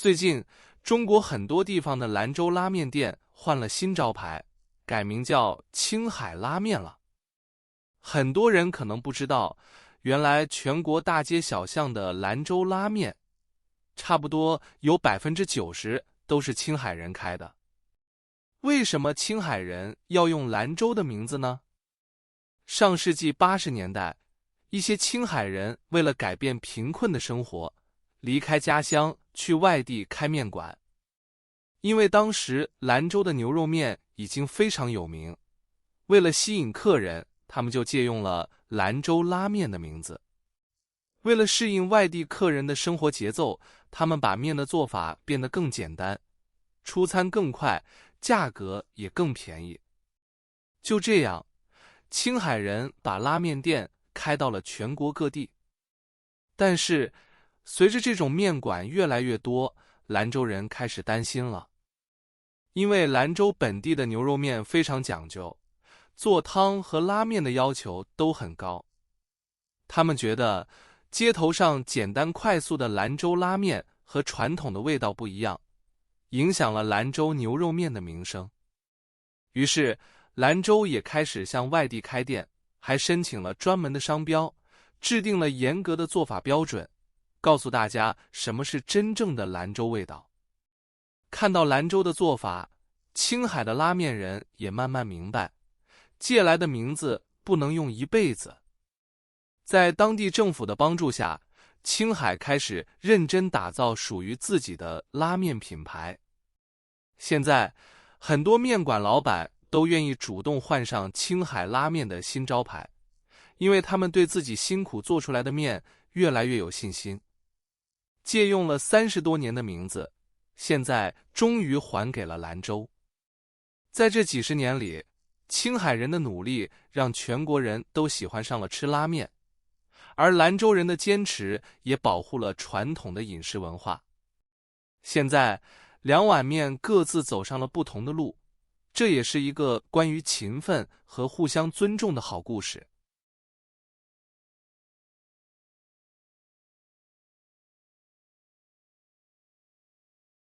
最近，中国很多地方的兰州拉面店换了新招牌，改名叫青海拉面了。很多人可能不知道，原来全国大街小巷的兰州拉面，差不多有90%都是青海人开的。为什么青海人要用兰州的名字呢？上世纪80年代，一些青海人为了改变贫困的生活，离开家乡去外地开面馆。因为当时兰州的牛肉面已经非常有名，为了吸引客人，他们就借用了兰州拉面的名字。为了适应外地客人的生活节奏，他们把面的做法变得更简单，出餐更快，价格也更便宜。就这样，青海人把拉面店开到了全国各地。但是，随着这种面馆越来越多，兰州人开始担心了。因为兰州本地的牛肉面非常讲究，做汤和拉面的要求都很高。他们觉得街头上简单快速的兰州拉面和传统的味道不一样，影响了兰州牛肉面的名声。于是，兰州也开始向外地开店，还申请了专门的商标，制定了严格的做法标准，告诉大家什么是真正的兰州味道。看到兰州的做法，青海的拉面人也慢慢明白，借来的名字不能用一辈子。在当地政府的帮助下，青海开始认真打造属于自己的拉面品牌。现在，很多面馆老板都愿意主动换上青海拉面的新招牌，因为他们对自己辛苦做出来的面越来越有信心。借用了30多年的名字，现在终于还给了兰州。在这几十年里，青海人的努力让全国人都喜欢上了吃拉面，而兰州人的坚持也保护了传统的饮食文化。现在，两碗面各自走上了不同的路，这也是一个关于勤奋和互相尊重的好故事。